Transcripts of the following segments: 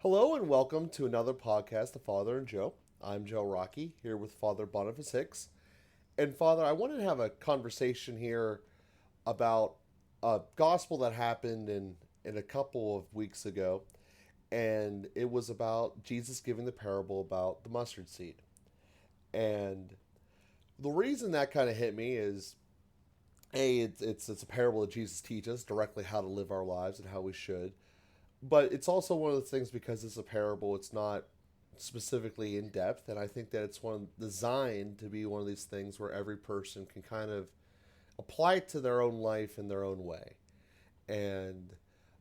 Hello and welcome to another podcast of Father and Joe. I'm Joe Rocky here with Father Boniface Hicks. And Father, I wanted to have a conversation here about a gospel that happened in a couple of weeks ago. And it was about Jesus giving the parable about the mustard seed. And the reason that kind of hit me is it's a parable that Jesus teaches directly how to live our lives and how we should. But it's also one of the things because it's a parable, it's not specifically in depth, and I think that it's one designed to be one of these things where every person can kind of apply it to their own life in their own way. And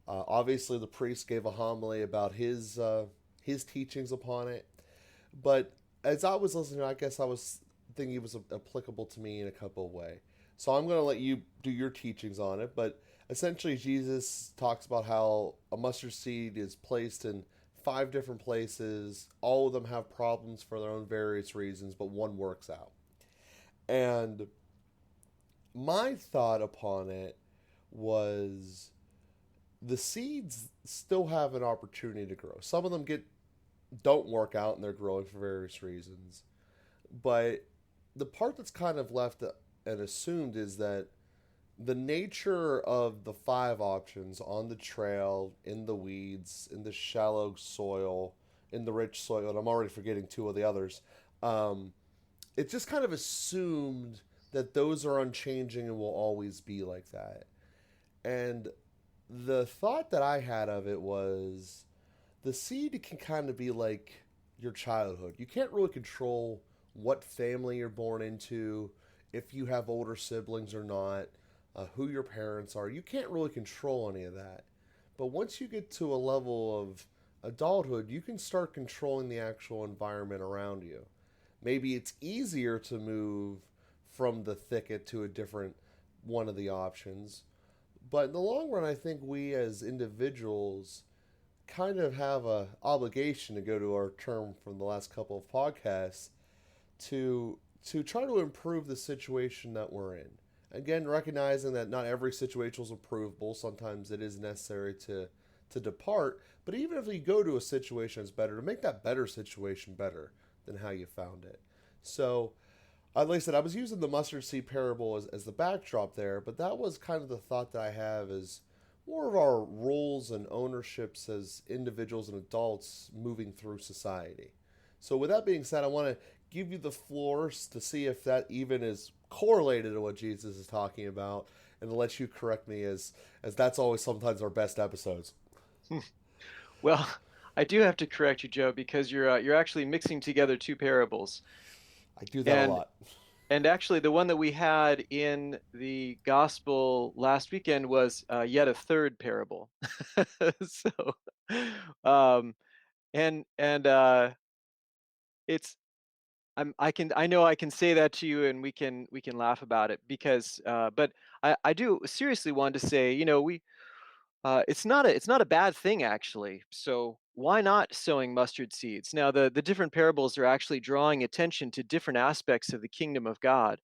obviously, the priest gave a homily about his teachings upon it. But as I was listening, I guess I was thinking it was applicable to me in a couple of ways. So I'm going to let you do your teachings on it. But essentially, Jesus talks about how a mustard seed is placed in five different places. All of them have problems for their own various reasons, but one works out. And my thought upon it was the seeds still have an opportunity to grow. Some of them don't work out and they're growing for various reasons. But the part that's kind of left and assumed is that the nature of the five options on the trail, in the weeds, in the shallow soil, in the rich soil, and I'm already forgetting two of the others, um, it just kind of assumed that those are unchanging and will always be like that. And the thought that I had of it was the seed can kind of be like your childhood. You can't really control what family you're born into, if you have older siblings or not, who your parents are. You can't really control any of that. But once you get to a level of adulthood, you can start controlling the actual environment around you. Maybe it's easier to move from the thicket to a different one of the options. But in the long run, I think we as individuals kind of have a obligation to go to our term from the last couple of podcasts to try to improve the situation that we're in. Again, recognizing that not every situation is improvable. Sometimes it is necessary to depart. But even if you go to a situation that's better, to make that better situation better than how you found it. So, like I said, I was using the mustard seed parable as the backdrop there, but that was kind of the thought that I have is more of our roles and ownerships as individuals and adults moving through society. So, with that being said, I want to give you the floors to see if that even is correlated to what Jesus is talking about, and to let you correct me as that's always sometimes our best episodes. Well, I do have to correct you, Joe, because you're actually mixing together two parables. I do that a And lot. and actually the one that we had in the gospel last weekend was yet a third parable. So um and it's I know I can say that to you and we can laugh about it because but I do seriously want to say, we it's not a bad thing actually. So why not sowing mustard seeds? Now the different parables are actually drawing attention to different aspects of the kingdom of God,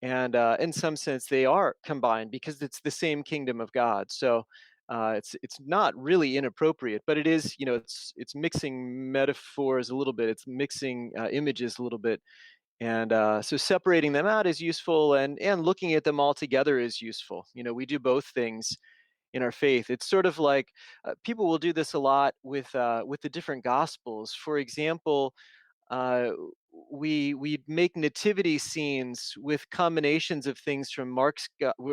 and in some sense they are combined because it's the same kingdom of God. So it's not really inappropriate, but it is, it's mixing metaphors a little bit, it's mixing images a little bit, and so separating them out is useful, and looking at them all together is useful. We do both things in our faith. It's sort of like people will do this a lot with the different gospels. For example, uh, we make nativity scenes with combinations of things from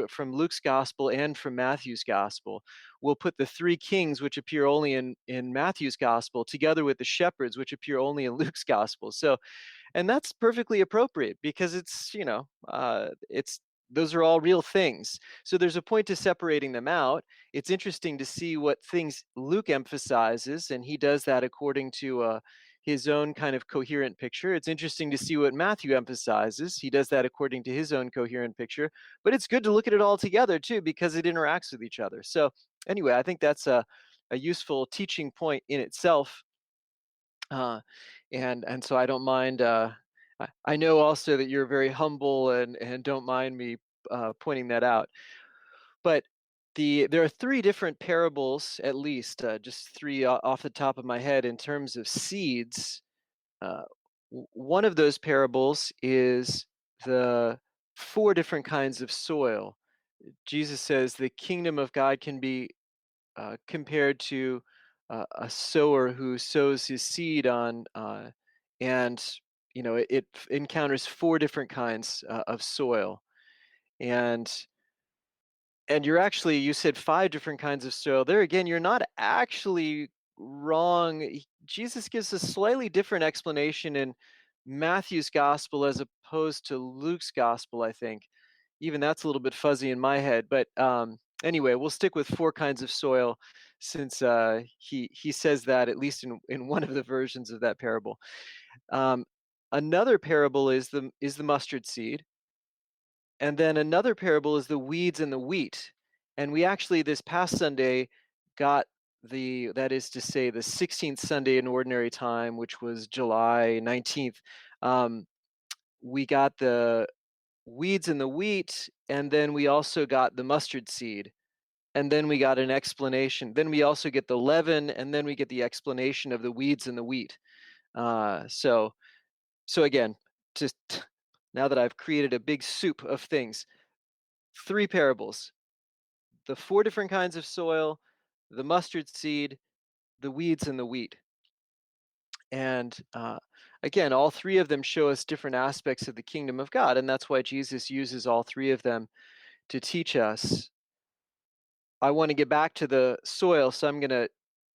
from Luke's gospel and from Matthew's gospel. We'll put the three kings, which appear only in Matthew's gospel, together with the shepherds, which appear only in Luke's gospel. So, and that's perfectly appropriate because it's those are all real things. So there's a point to separating them out. It's interesting to see what things Luke emphasizes, and he does that according to his own kind of coherent picture. It's interesting to see what Matthew emphasizes. He does that according to his own coherent picture. But it's good to look at it all together too, because it interacts with each other. So anyway, I think that's a useful teaching point in itself. Uh, and so I don't mind. I know also that you're very humble and don't mind me pointing that out. But There are three different parables, at least, just three off the top of my head in terms of seeds. Uh, One of those parables is the four different kinds of soil. Jesus says the kingdom of God can be compared to a sower who sows his seed on, and it encounters four different kinds of soil, and you said five different kinds of soil. There again, you're not actually wrong. Jesus gives a slightly different explanation in Matthew's gospel as opposed to Luke's gospel, I think. Even that's a little bit fuzzy in my head, but anyway, we'll stick with four kinds of soil since he says that at least in one of the versions of that parable. Um, Another parable is the mustard seed, and then another parable is the weeds and the wheat. And we actually this past Sunday got that is to say the 16th Sunday in ordinary time, which was July 19th. Um, we got the weeds and the wheat, and then we also got the mustard seed. And then we got an explanation. Then we also get the leaven, and then we get the explanation of the weeds and the wheat. So again, just now that I've created a big soup of things, three parables: the four different kinds of soil, the mustard seed, the weeds, and the wheat. And again, all three of them show us different aspects of the kingdom of God, and that's why Jesus uses all three of them to teach us. I want to get back to the soil, so I'm going to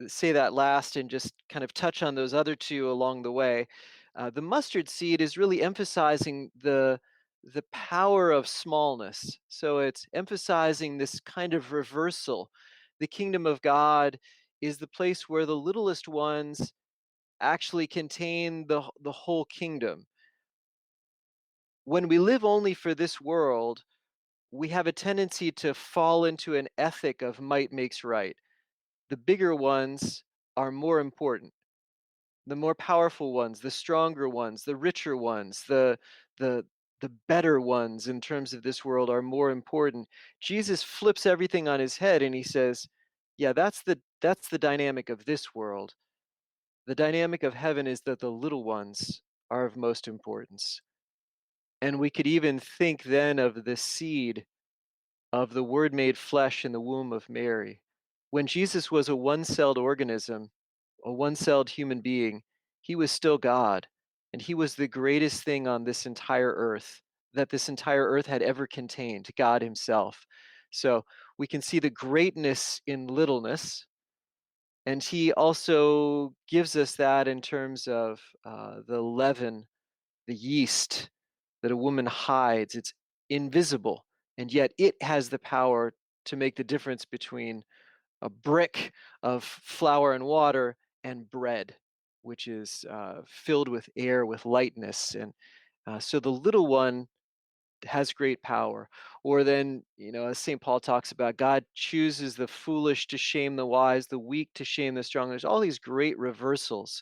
say that last and just kind of touch on those other two along the way. The mustard seed is really emphasizing the power of smallness. So it's emphasizing this kind of reversal. The kingdom of God is the place where the littlest ones actually contain the whole kingdom. When we live only for this world, we have a tendency to fall into an ethic of might makes right. The bigger ones are more important. The more powerful ones, the stronger ones, the richer ones, the the better ones in terms of this world are more important. Jesus flips everything on his head and he says, "Yeah, that's the dynamic of this world. The dynamic of heaven is that the little ones are of most importance." And we could even think then of the seed of the Word made flesh in the womb of Mary. When Jesus was a one celled organism, a one celled human being, he was still God. And he was the greatest thing on this entire earth that this entire earth had ever contained, God himself. So we can see the greatness in littleness. And he also gives us that in terms of the leaven, the yeast that a woman hides. It's invisible, and yet it has the power to make the difference between a brick of flour and water and bread, which is filled with air, with lightness. And so the little one has great power. Or then, as St. Paul talks about, God chooses the foolish to shame the wise, the weak to shame the strong. There's all these great reversals,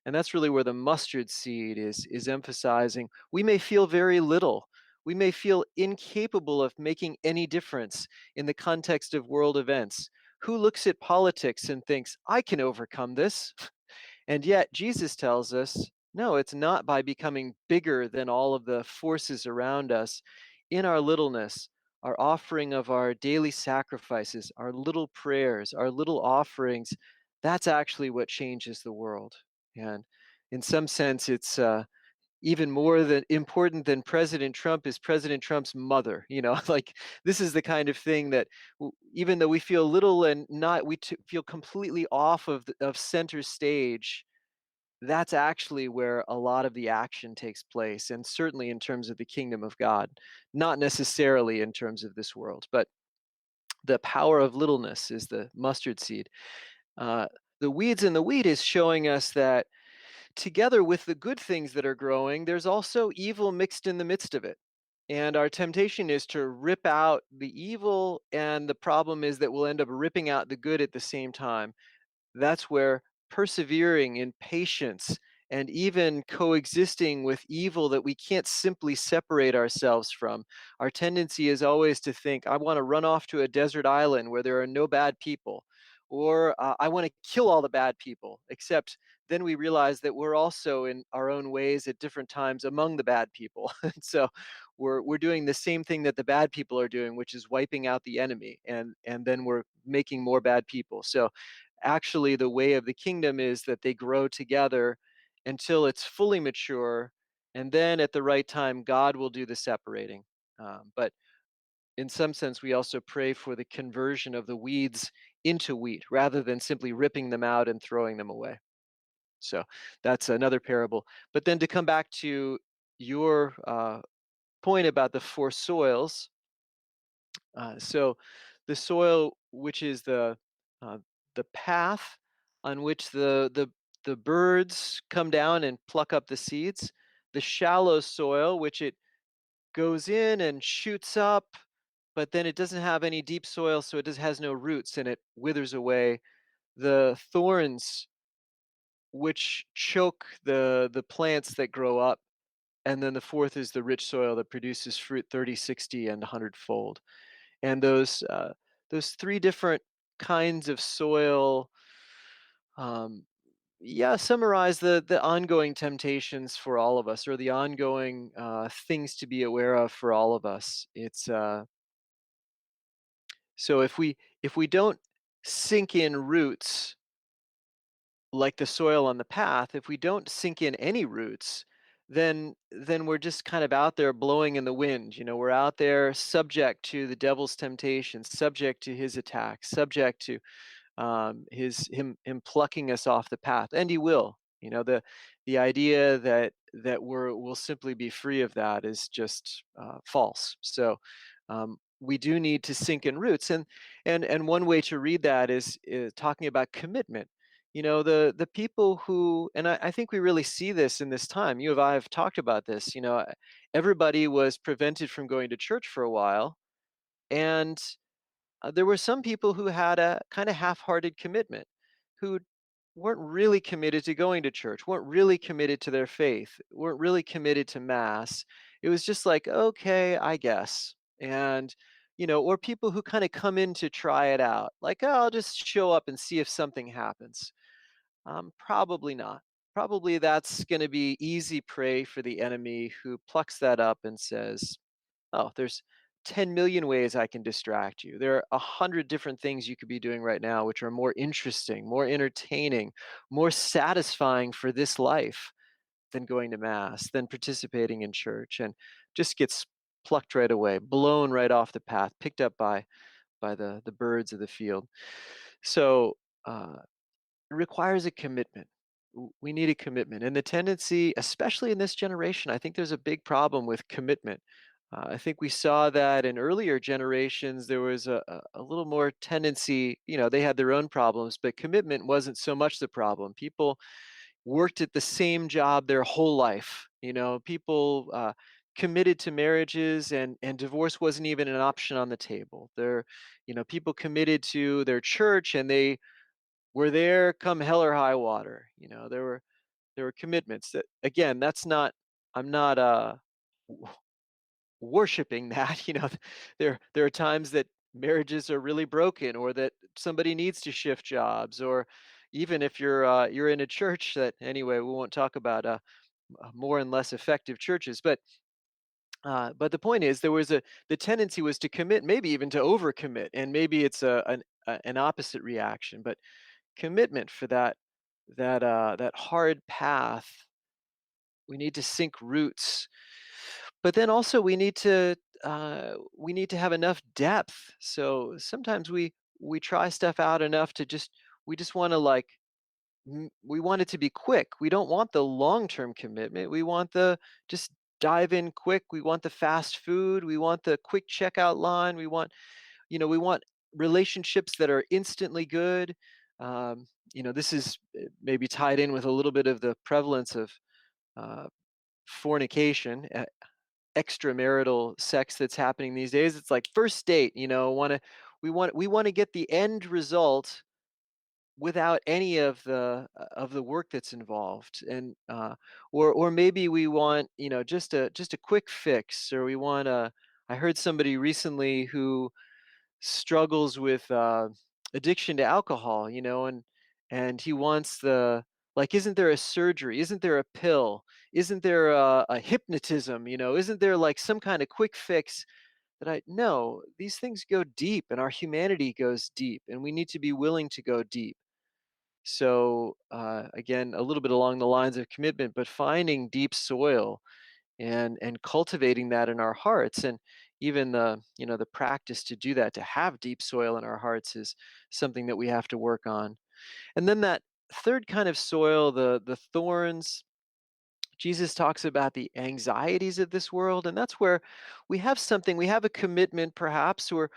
and that's really where the mustard seed is emphasizing. We may feel very little. We may feel incapable of making any difference in the context of world events. Who looks at politics and thinks, I can overcome this? And yet Jesus tells us, no, it's not by becoming bigger than all of the forces around us. In our littleness, our offering of our daily sacrifices, our little prayers, our little offerings, that's actually what changes the world. And in some sense, it's even more than important than President Trump is President Trump's mother. Like this is the kind of thing that even though we feel little and not, feel completely off of center stage. That's actually where a lot of the action takes place, and certainly in terms of the kingdom of God, not necessarily in terms of this world, but the power of littleness is the mustard seed. Uh, the weeds and the wheat is showing us that together with the good things that are growing, there's also evil mixed in the midst of it. And our temptation is to rip out the evil, and the problem is that we'll end up ripping out the good at the same time. That's where persevering in patience and even coexisting with evil that we can't simply separate ourselves from. Our tendency is always to think, I want to run off to a desert island where there are no bad people, or I want to kill all the bad people, except then we realize that we're also in our own ways at different times among the bad people. And so we're doing the same thing that the bad people are doing, which is wiping out the enemy, and then we're making more bad people. So actually the way of the kingdom is that they grow together until it's fully mature, and then at the right time God will do the separating. But in some sense we also pray for the conversion of the weeds into wheat rather than simply ripping them out and throwing them away. So that's another parable. But then to come back to your point about the four soils, so the soil, which is uh, the path on which the birds come down and pluck up the seeds, the shallow soil, which it goes in and shoots up, but then it doesn't have any deep soil, so it just has no roots and it withers away. The thorns, which choke the plants that grow up, and then the fourth is the rich soil that produces fruit 30, 60, and 100-fold. And those three different kinds of soil, um, yeah, summarize the ongoing temptations for all of us, or the ongoing things to be aware of for all of us. It's so if we don't sink in roots like the soil on the path, if we don't sink in any roots, then we're just kind of out there blowing in the wind. We're out there subject to the devil's temptations, subject to his attacks, subject to him plucking us off the path, and he will. The idea that we'll simply be free of that is just false. So we do need to sink in roots, and one way to read that is talking about commitment. The people who, and I think we really see this in this time. You and I have talked about this. Everybody was prevented from going to church for a while, and there were some people who had a kind of half-hearted commitment, who weren't really committed to going to church, weren't really committed to their faith, weren't really committed to mass. It was just like, okay, I guess. And or people who kind of come in to try it out, like, oh, I'll just show up and see if something happens. Probably not. Probably that's going to be easy prey for the enemy, who plucks that up and says, oh, there's 10 million ways I can distract you. There are 100 different things you could be doing right now, which are more interesting, more entertaining, more satisfying for this life than going to mass, than participating in church, and just gets plucked right away, blown right off the path, picked up by the birds of the field. So uh, it requires a commitment. We need a commitment. And the tendency, especially in this generation, I think there's a big problem with commitment. I think we saw that in earlier generations, there was a little more tendency, they had their own problems, but commitment wasn't so much the problem. People worked at the same job their whole life. People committed to marriages, and divorce wasn't even an option on the table. People committed to their church, and they were there come hell or high water. There were commitments that, again, that's not, I'm not w- worshiping that. There are times that marriages are really broken, or that somebody needs to shift jobs, or even if you're in a church that, anyway, we won't talk about more and less effective churches, but the point is, the tendency was to commit, maybe even to overcommit, and maybe it's an opposite reaction. But commitment for that hard path, we need to sink roots, but then also we need to have enough depth. So sometimes we try stuff out enough to just, we just want to, like, we want it to be quick. We don't want the long-term commitment. We want the just dive in quick. We want the fast food. We want the quick checkout line. We want relationships that are instantly good. This is maybe tied in with a little bit of the prevalence of uh, fornication, extramarital sex that's happening these days. It's like first date. Want to we want to get the end result without any of the work that's involved. And or maybe we want, just a quick fix, or we want a I heard somebody recently who struggles with addiction to alcohol, and he wants like, isn't there a surgery? Isn't there a pill? Isn't there a hypnotism? Isn't there like some kind of quick fix that I no, these things go deep, and our humanity goes deep, and we need to be willing to go deep. So again, a little bit along the lines of commitment, but finding deep soil and cultivating that in our hearts, and even the practice to do that, to have deep soil in our hearts, is something that we have to work on. And then that third kind of soil, the thorns. Jesus talks about the anxieties of this world, and that's where we have a commitment, perhaps. We're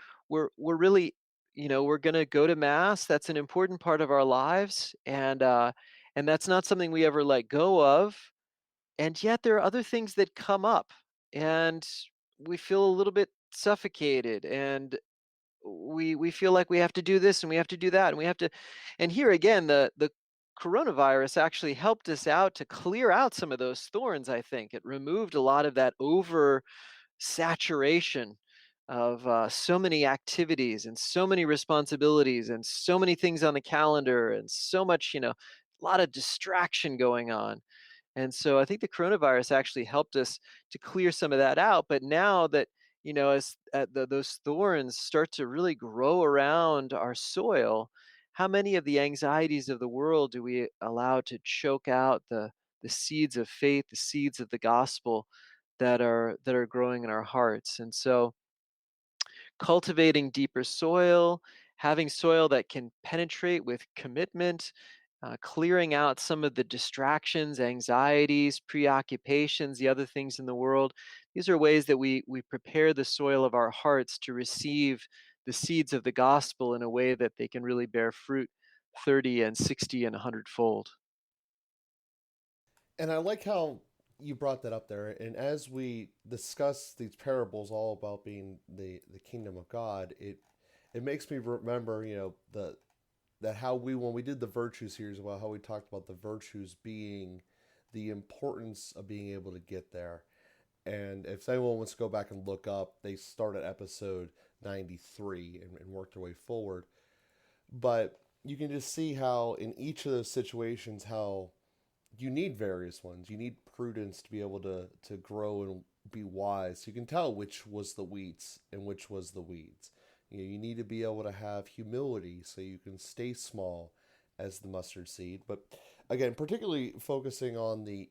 really, we're going to go to mass. That's an important part of our lives, and that's not something we ever let go of. And yet there are other things that come up, and we feel a little bit suffocated, and we feel like we have to do this and we have to do that and we have to. And here again, the coronavirus actually helped us out to clear out some of those thorns. I think it removed a lot of that over saturation of so many activities and so many responsibilities and so many things on the calendar, and so much, a lot of distraction going on. And so I think the coronavirus actually helped us to clear some of that out. But now that, as those thorns start to really grow around our soil, how many of the anxieties of the world do we allow to choke out the seeds of faith, the seeds of the gospel that are growing in our hearts? And so cultivating deeper soil, having soil that can penetrate with commitment, clearing out some of the distractions, anxieties, preoccupations, the other things in the world. These are ways that we prepare the soil of our hearts to receive the seeds of the gospel in a way that they can really bear fruit 30 and 60 and 100-fold. And I like how you brought that up there. And as we discuss these parables all about being the kingdom of God, it makes me remember, that how we when we did the virtue series, about how we talked about the virtues being the importance of being able to get there. And if anyone wants to go back and look up, they start at episode 93 and work their way forward. But you can just see how in each of those situations, how you need various ones. You need prudence to be able to grow and be wise. You can tell which was the wheats and which was the weeds. You need to be able to have humility so you can stay small as the mustard seed. But again, particularly focusing on the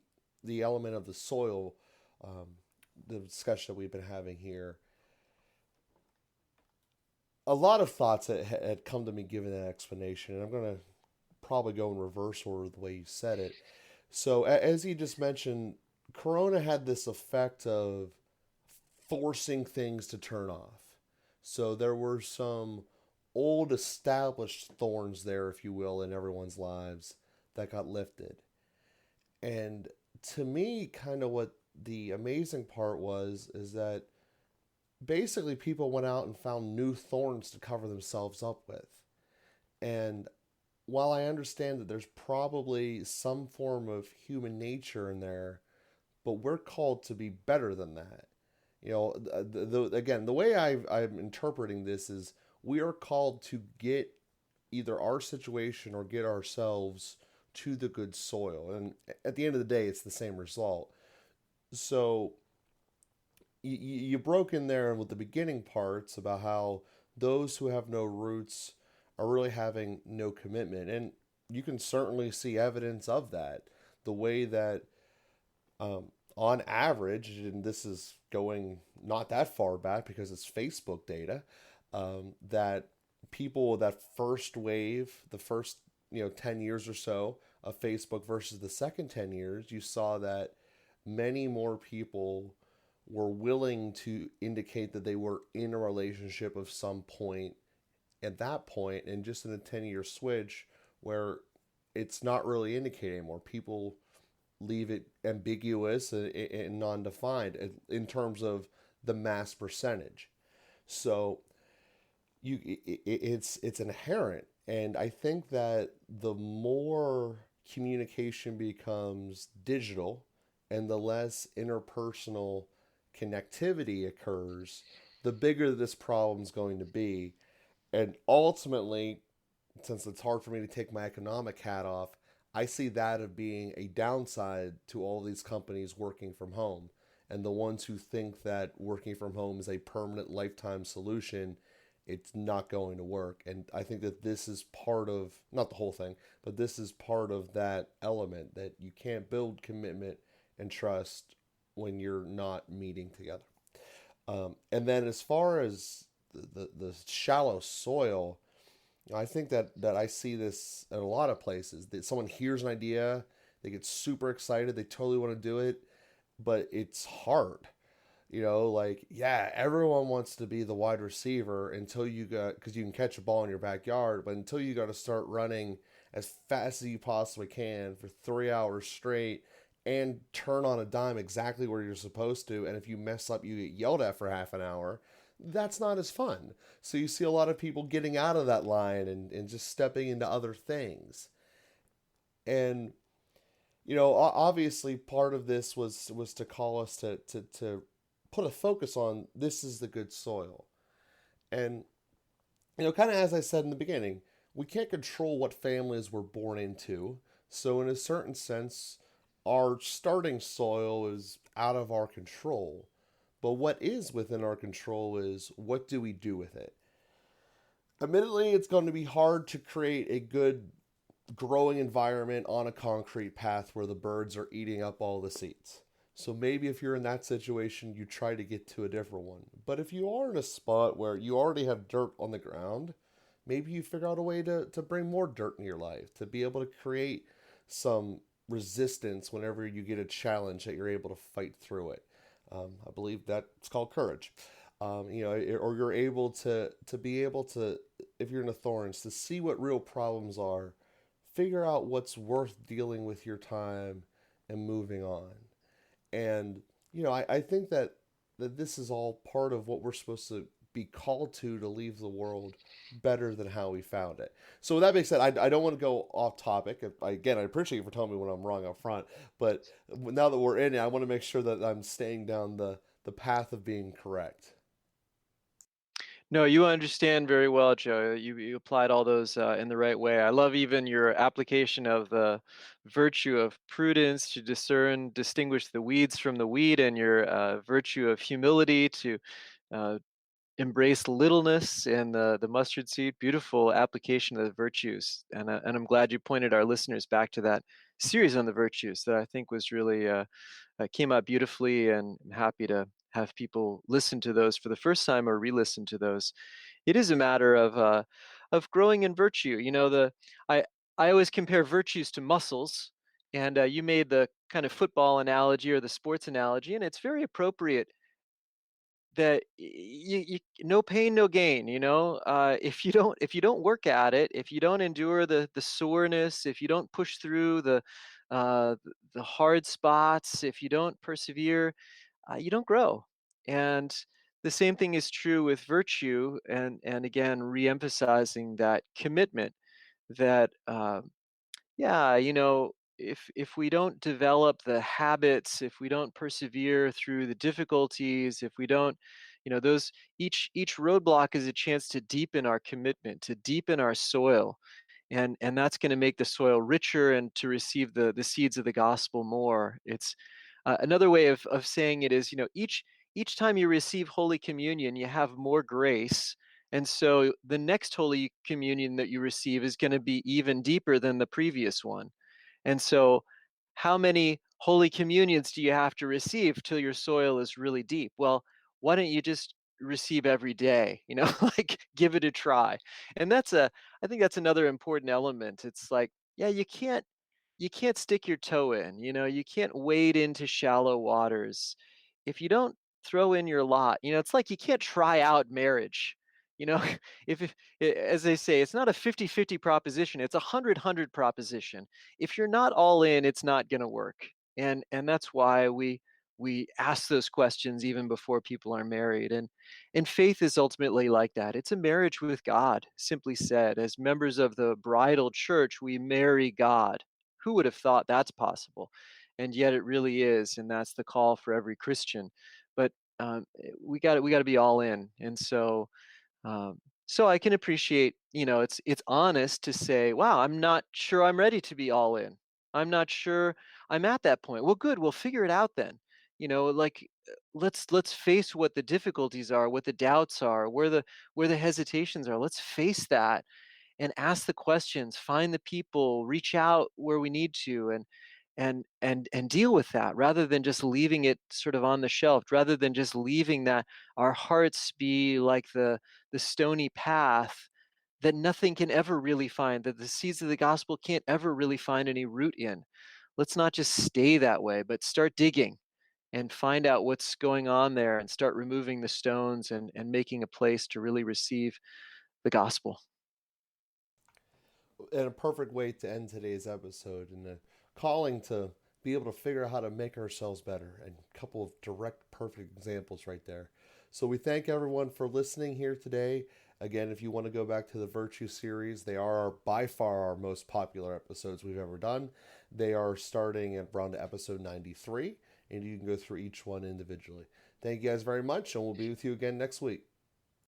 element of the soil, um, the discussion that we've been having here, a lot of thoughts that had come to me given that explanation, and I'm going to probably go in reverse order the way you said it. So, as you just mentioned, Corona had this effect of forcing things to turn off. So, there were some old established thorns there, if you will, in everyone's lives that got lifted. And to me, kind of what the amazing part was is that basically people went out and found new thorns to cover themselves up with. And while I understand that there's probably some form of human nature in there, but we're called to be better than that. Again, the way I'm interpreting this is we are called to get either our situation or get ourselves to the good soil. And at the end of the day, it's the same result. So you broke in there with the beginning parts about how those who have no roots are really having no commitment. And you can certainly see evidence of that. The way that, on average, and this is going not that far back because it's Facebook data, that people, that first wave, the first 10 years or so of Facebook versus the second 10 years, you saw that many more people were willing to indicate that they were in a relationship of some point at that point, and just in a 10-year switch where it's not really indicated anymore. People leave it ambiguous and non-defined in terms of the mass percentage. So it's inherent And I think that the more communication becomes digital and the less interpersonal connectivity occurs, the bigger this problem's going to be. And ultimately, since it's hard for me to take my economic hat off, I see that of being a downside to all these companies working from home. And the ones who think that working from home is a permanent lifetime solution, it's not going to work. And I think that this is part of, not the whole thing, but this is part of that element that you can't build commitment and trust when you're not meeting together. And then as far as the shallow soil, I think that I see this at a lot of places. That someone hears an idea, they get super excited, they totally want to do it, but it's hard. Like, yeah, everyone wants to be the wide receiver until you got, because you can catch a ball in your backyard, but until you got to start running as fast as you possibly can for 3 hours straight and turn on a dime exactly where you're supposed to. And if you mess up, you get yelled at for half an hour. That's not as fun. So you see a lot of people getting out of that line and just stepping into other things. And obviously part of this was to call us to put a focus on this is the good soil. And kind of as I said in the beginning, we can't control what families we're born into. So in a certain sense, our starting soil is out of our control. But what is within our control is what do we do with it? Admittedly, it's going to be hard to create a good growing environment on a concrete path where the birds are eating up all the seeds. So maybe if you're in that situation, you try to get to a different one. But if you are in a spot where you already have dirt on the ground, maybe you figure out a way to bring more dirt in your life, to be able to create some resistance whenever you get a challenge that you're able to fight through it. I believe that's called courage. Or you're able to be able to, if you're in a thorns, to see what real problems are, figure out what's worth dealing with your time, and moving on. And I think that this is all part of what we're supposed to be called to leave the world better than how we found it. So with that being said, I don't want to go off topic. Again, I appreciate you for telling me when I'm wrong up front. But now that we're in it, I want to make sure that I'm staying down the path of being correct. No, you understand very well, Joe. You applied all those in the right way. I love even your application of the virtue of prudence to distinguish the weeds from the wheat, and your virtue of humility to uh, embrace littleness and the mustard seed. Beautiful application of the virtues, and I'm glad you pointed our listeners back to that series on the virtues that I think was really came out beautifully, and I'm happy to have people listen to those for the first time or re-listen to those. It is a matter of growing in virtue. I I always compare virtues to muscles, and you made the kind of football analogy or the sports analogy, and it's very appropriate that you no pain no gain. If you don't work at it, if you don't endure the soreness, if you don't push through the hard spots, if you don't persevere, you don't grow. And the same thing is true with virtue, and again reemphasizing that commitment that yeah, if we don't develop the habits, if we don't persevere through the difficulties, if we don't, those each roadblock is a chance to deepen our commitment, to deepen our soil, and that's going to make the soil richer and to receive the seeds of the gospel more. It's another way of saying it is, each time you receive Holy Communion, you have more grace, and so the next Holy Communion that you receive is going to be even deeper than the previous one. And so, how many Holy Communions do you have to receive till your soil is really deep? Well, why don't you just receive every day? Like, give it a try. And I think that's another important element. It's like, yeah, you can't stick your toe in. You can't wade into shallow waters if you don't throw in your lot. It's like you can't try out marriage. you know if as they say, it's not a 50-50 proposition, it's a 100-100 proposition. If you're not all in, it's not going to work. And that's why we we ask those questions even before people are married. And faith is ultimately like that. It's a marriage with God, simply said. As members of the bridal church, we marry God. Who would have thought that's possible? And yet it really is, and that's the call for every Christian. But we got to be all in. And so I can appreciate, it's honest to say, wow, I'm not sure I'm ready to be all in. I'm not sure I'm at that point. Well, good, we'll figure it out then. Like, let's face what the difficulties are, what the doubts are, where the hesitations are. Let's face that and ask the questions, find the people, reach out where we need to, and deal with that, rather than just leaving it sort of on the shelf, rather than just leaving that our hearts be like the stony path that nothing can ever really find, that the seeds of the gospel can't ever really find any root in. Let's not just stay that way, but start digging and find out what's going on there, and start removing the stones, and making a place to really receive the gospel. And a perfect way to end today's episode, and a calling to be able to figure out how to make ourselves better, and a couple of direct, perfect examples right there. So we thank everyone for listening here today. Again, if you want to go back to the Virtue series, they are by far our most popular episodes we've ever done. They are starting at around episode 93, and you can go through each one individually. Thank you guys very much, and we'll be with you again next week.